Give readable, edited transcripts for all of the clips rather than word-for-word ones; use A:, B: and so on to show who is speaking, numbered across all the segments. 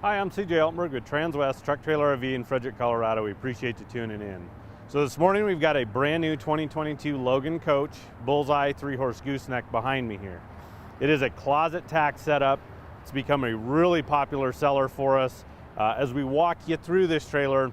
A: Hi, I'm CJ Altenberg with Transwest Truck Trailer RV in Frederick, Colorado. We appreciate you tuning in. So this morning we've got a brand new 2022 Logan coach, Bullseye 3-horse gooseneck behind me here. It is a closet tack setup. It's become a really popular seller for us. As we walk you through this trailer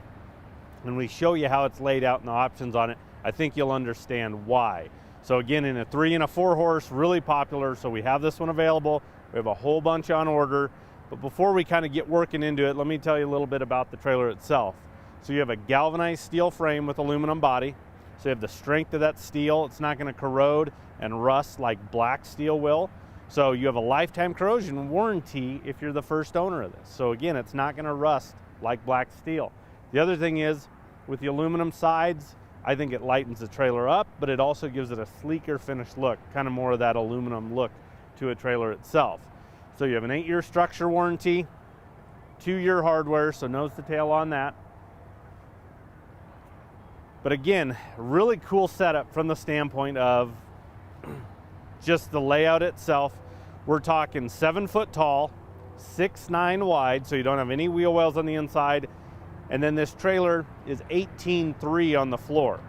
A: and we show you how it's laid out and the options on it, I think you'll understand why. So again, in a 3 and a 4 horse, really popular. So we have this one available. We have a whole bunch on order. But before we kind of get working into it, let me tell you a little bit about the trailer itself. So you have a galvanized steel frame with aluminum body. So you have the strength of that steel. It's not going to corrode and rust like black steel will. So you have a lifetime corrosion warranty if you're the first owner of this. So again, it's not going to rust like black steel. The other thing is, with the aluminum sides, I think it lightens the trailer up, but it also gives it a sleeker finished look, kind of more of that aluminum look to a trailer itself. So you have an 8-year structure warranty, 2-year hardware, so nose to tail on that. But again, really cool setup from the standpoint of just the layout itself. We're talking 7 foot tall, 6'9" wide, so you don't have any wheel wells on the inside. And then this trailer is 18.3 on the floor.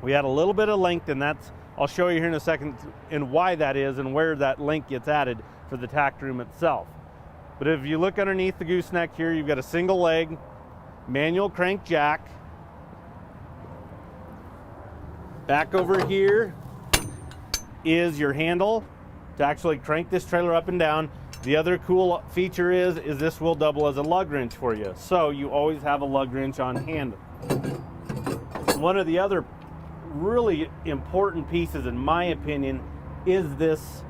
A: We had a little bit of length, and I'll show you here in a second and why that is and where that length gets added for the tack room itself. But if you look underneath the gooseneck here, you've got a single leg, manual crank jack. Back over here is your handle to actually crank this trailer up and down. The other cool feature is this will double as a lug wrench for you. So you always have a lug wrench on hand. One of the other really important pieces, in my opinion, is this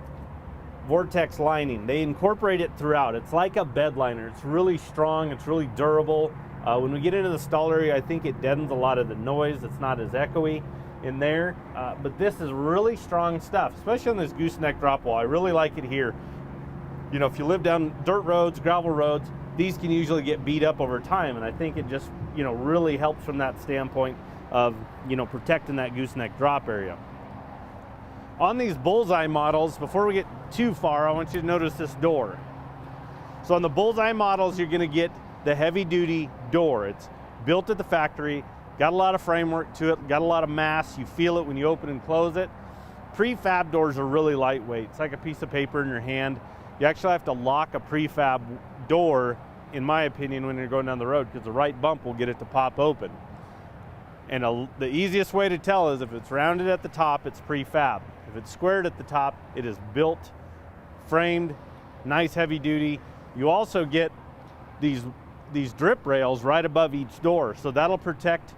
A: Vortex Lining. They incorporate it throughout. It's like a bed liner. It's really strong. It's really durable. When we get into the stall area, I think it deadens a lot of the noise. It's not as echoey in there. But this is really strong stuff, especially on this gooseneck drop wall. I really like it here. You know, if you live down dirt roads, gravel roads, these can usually get beat up over time. And I think it just, really helps from that standpoint of, protecting that gooseneck drop area. On these Bullseye models, before we get too far, I want you to notice this door. So on the Bullseye models, you're going to get the heavy duty door. It's built at the factory, got a lot of framework to it, got a lot of mass. You feel it when you open and close it. Prefab doors are really lightweight. It's like a piece of paper in your hand. You actually have to lock a prefab door, in my opinion, when you're going down the road, because the right bump will get it to pop open. And the easiest way to tell is if it's rounded at the top, it's prefab. If it's squared at the top, it is built, framed, nice heavy duty. You also get these drip rails right above each door, so that'll protect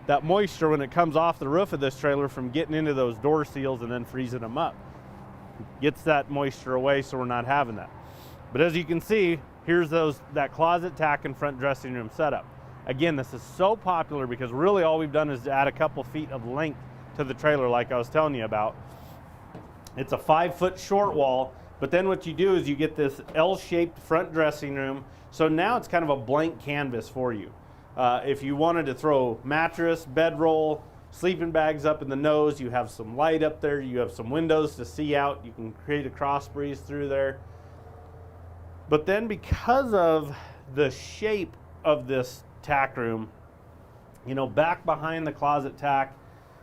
A: that moisture when it comes off the roof of this trailer from getting into those door seals and then freezing them up. Gets that moisture away, so we're not having that. But as you can see, here's that closet tack and front dressing room setup. Again, this is so popular because really all we've done is add a couple feet of length to the trailer, like I was telling you about. It's a 5-foot short wall, but then what you do is you get this L-shaped front dressing room. So now it's kind of a blank canvas for you. If you wanted to throw mattress, bedroll, sleeping bags up in the nose, you have some light up there, you have some windows to see out, you can create a cross breeze through there. But then because of the shape of this tack room, back behind the closet tack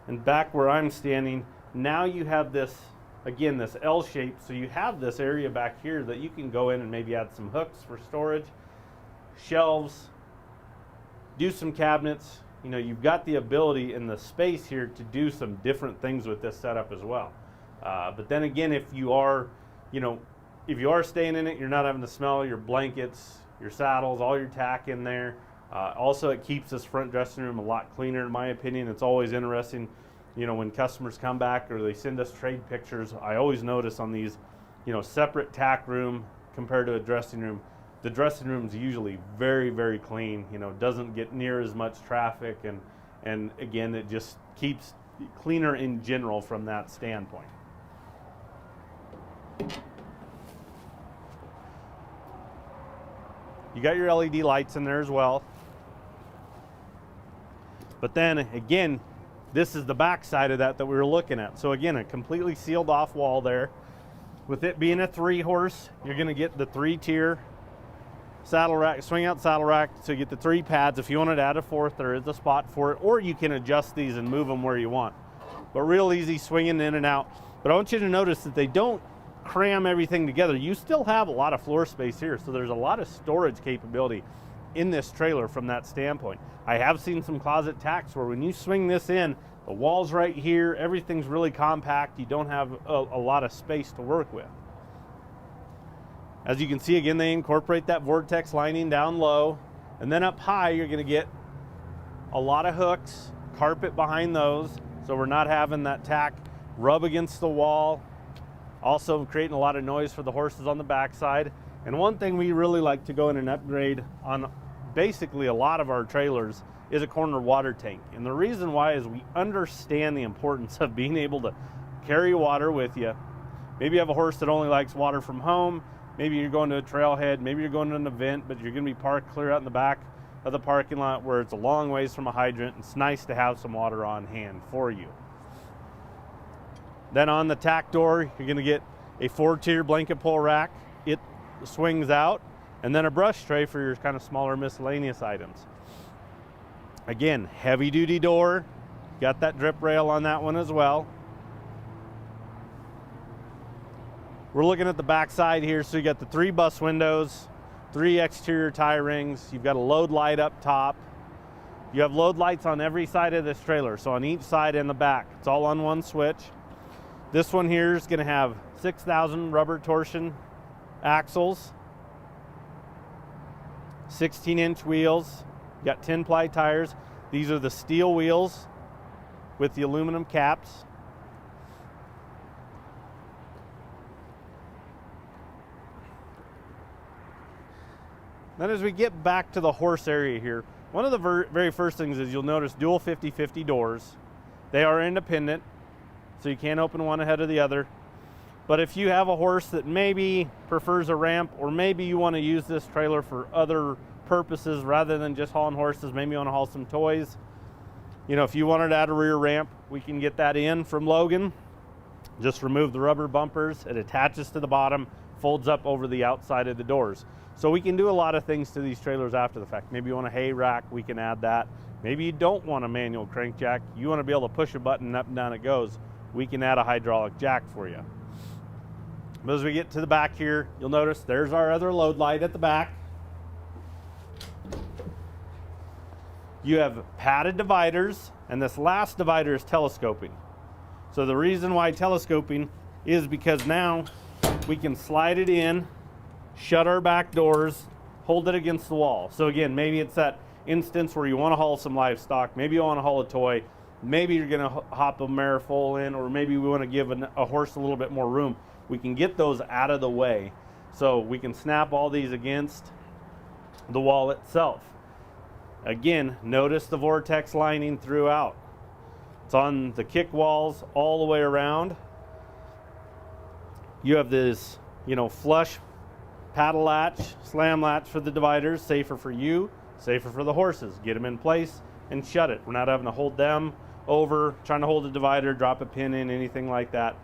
A: and back where I'm standing, now you have this, again, this L shape. So you have this area back here that you can go in and maybe add some hooks for storage, shelves, do some cabinets. You've got the ability in the space here to do some different things with this setup as well. But then again, if you are staying in it, you're not having to smell your blankets, your saddles, all your tack in there. Also, it keeps this front dressing room a lot cleaner, in my opinion. It's always interesting, when customers come back or they send us trade pictures. I always notice on these, separate tack room compared to a dressing room, the dressing room is usually very, very clean. Doesn't get near as much traffic, and again, it just keeps cleaner in general from that standpoint. You got your LED lights in there as well. But then again, this is the back side of that we were looking at. So again, a completely sealed off wall there. With it being a 3-horse, you're going to get the 3-tier saddle rack, swing out saddle rack, so you get the 3 pads. If you wanted to add a 4th, there is a spot for it, or you can adjust these and move them where you want. But real easy swinging in and out. But I want you to notice that they don't cram everything together. You still have a lot of floor space here, so there's a lot of storage capability in this trailer from that standpoint. I have seen some closet tacks where when you swing this in, the wall's right here, everything's really compact, you don't have a lot of space to work with. As you can see, again, they incorporate that Vortex lining down low, and then up high you're going to get a lot of hooks, carpet behind those, so we're not having that tack rub against the wall, also creating a lot of noise for the horses on the backside. And one thing we really like to go in and upgrade on basically a lot of our trailers is a corner water tank. And the reason why is we understand the importance of being able to carry water with you. Maybe you have a horse that only likes water from home. Maybe you're going to a trailhead, maybe you're going to an event, but you're going to be parked clear out in the back of the parking lot where it's a long ways from a hydrant. It's nice to have some water on hand for you. Then on the tack door, you're going to get a 4-tier blanket pull rack. It swings out, and then a brush tray for your kind of smaller miscellaneous items. Again, heavy duty door. Got that drip rail on that one as well. We're looking at the back side here, so you got the 3 bus windows, 3 exterior tie rings. You've got a load light up top. You have load lights on every side of this trailer, so on each side and the back. It's all on one switch. This one here is going to have 6,000 rubber torsion axles, 16-inch wheels. You got 10-ply tires. These are the steel wheels with the aluminum caps. Then as we get back to the horse area here, one of the very first things is you'll notice dual 50/50 doors. They are independent, so you can't open one ahead of the other. But if you have a horse that maybe prefers a ramp, or maybe you want to use this trailer for other purposes rather than just hauling horses, maybe you want to haul some toys. You know, if you wanted to add a rear ramp, we can get that in from Logan. Just remove the rubber bumpers. It attaches to the bottom, folds up over the outside of the doors. So we can do a lot of things to these trailers after the fact. Maybe you want a hay rack, we can add that. Maybe you don't want a manual crank jack. You want to be able to push a button and up and down it goes. We can add a hydraulic jack for you. But as we get to the back here, you'll notice there's our other load light at the back. You have padded dividers, and this last divider is telescoping. So the reason why telescoping is because now we can slide it in, shut our back doors, hold it against the wall. So again, maybe it's that instance where you want to haul some livestock, maybe you want to haul a toy, maybe you're going to hop a mare foal in, or maybe we want to give a horse a little bit more room. We can get those out of the way. So we can snap all these against the wall itself. Again, notice the Vortex lining throughout. It's on the kick walls all the way around. You have this, flush paddle latch, slam latch for the dividers, safer for you, safer for the horses. Get them in place and shut it. We're not having to hold them over, trying to hold a divider, drop a pin in, anything like that.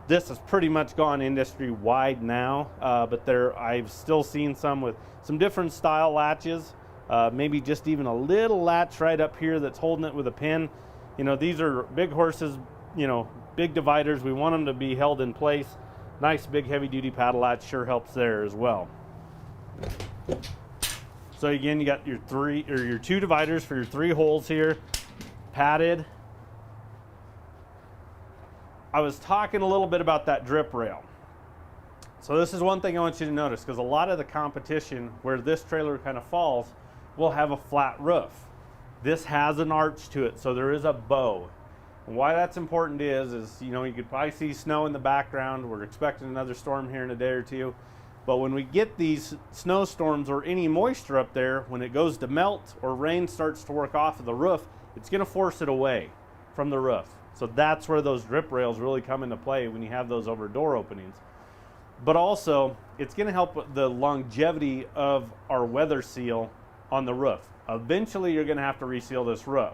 A: This has pretty much gone industry wide now, but I've still seen some with some different style latches, maybe just even a little latch right up here that's holding it with a pin. These are big horses, big dividers. We want them to be held in place. Nice big heavy duty paddle latch sure helps there as well. So again, you got your 2 dividers for your 3 holes here, padded. I was talking a little bit about that drip rail. So this is one thing I want you to notice, because a lot of the competition where this trailer kind of falls will have a flat roof. This has an arch to it, so there is a bow. And why that's important is you could probably see snow in the background. We're expecting another storm here in a day or two. But when we get these snowstorms or any moisture up there, when it goes to melt or rain starts to work off of the roof, it's going to force it away from the roof. So that's where those drip rails really come into play when you have those over door openings. But also, it's going to help with the longevity of our weather seal on the roof. Eventually, you're going to have to reseal this roof.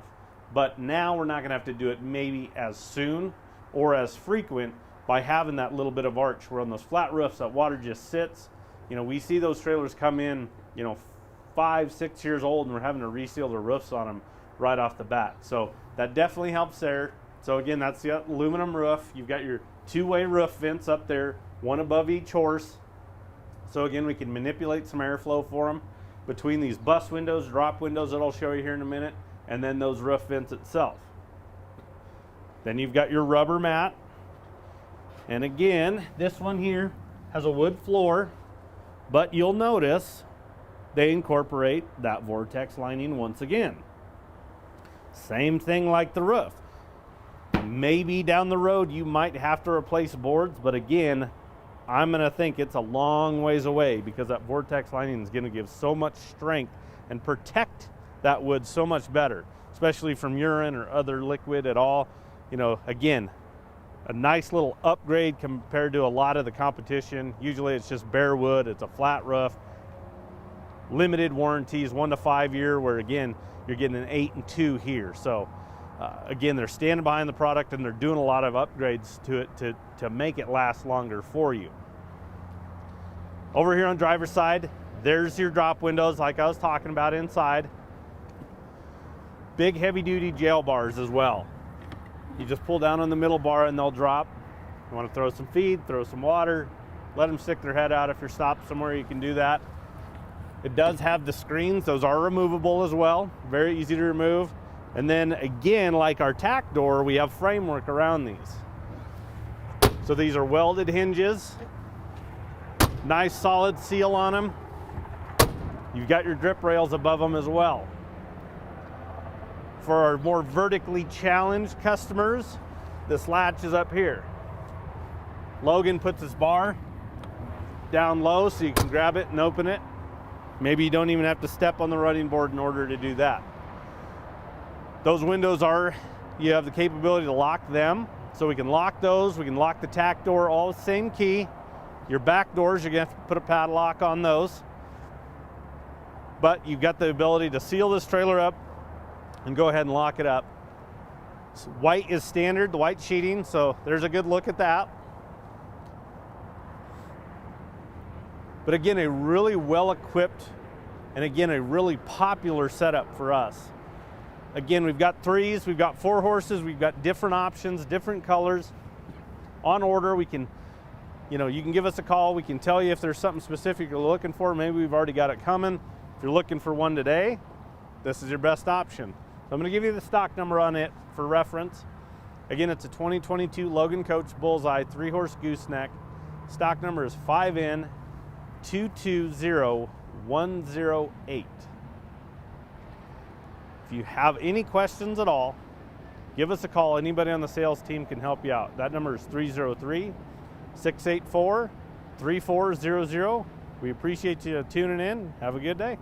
A: But now we're not going to have to do it maybe as soon or as frequent by having that little bit of arch where on those flat roofs that water just sits. You know, we see those trailers come in, you know, 5, 6 years old, and we're having to reseal the roofs on them right off the bat. So that definitely helps there. So again, that's the aluminum roof. You've got your two-way roof vents up there, one above each horse. So again, we can manipulate some airflow for them between these bus windows, drop windows that I'll show you here in a minute, and then those roof vents itself. Then you've got your rubber mat. And again, this one here has a wood floor, but you'll notice they incorporate that Vortex lining once again. Same thing like the roof. Maybe down the road you might have to replace boards, but again, I'm going to think it's a long ways away because that Vortex lining is going to give so much strength and protect that wood so much better, especially from urine or other liquid at all. You know, again, a nice little upgrade compared to a lot of the competition. Usually it's just bare wood, it's a flat roof, limited warranties, 1 to 5 year, where again, you're getting an 8 and 2 here. So again, they're standing behind the product and they're doing a lot of upgrades to it to make it last longer for you. Over here on driver's side, there's your drop windows like I was talking about inside. Big heavy duty jail bars as well. You just pull down on the middle bar and they'll drop. You want to throw some feed, throw some water, let them stick their head out. If you're stopped somewhere, you can do that. It does have the screens. Those are removable as well. Very easy to remove. And then again, like our tack door, we have framework around these. So these are welded hinges. Nice solid seal on them. You've got your drip rails above them as well. For our more vertically challenged customers, this latch is up here. Logan puts his bar down low so you can grab it and open it. Maybe you don't even have to step on the running board in order to do that. Those windows you have the capability to lock them. So we can lock those, we can lock the tack door, all the same key. Your back doors, you're gonna have to put a padlock on those. But you've got the ability to seal this trailer up and go ahead and lock it up. So white is standard, the white sheeting, so there's a good look at that. But again, a really well-equipped and again, a really popular setup for us. Again, we've got 3s, we've got 4 horses, we've got different options, different colors. On order, we can, you know, you can give us a call, we can tell you if there's something specific you're looking for. Maybe we've already got it coming. If you're looking for one today, this is your best option. So I'm gonna give you the stock number on it for reference. Again, it's a 2022 Logan Coach Bullseye 3-horse gooseneck. Stock number is 5N220108. If you have any questions at all, give us a call. Anybody on the sales team can help you out. That number is 303-684-3400. We appreciate you tuning in. Have a good day.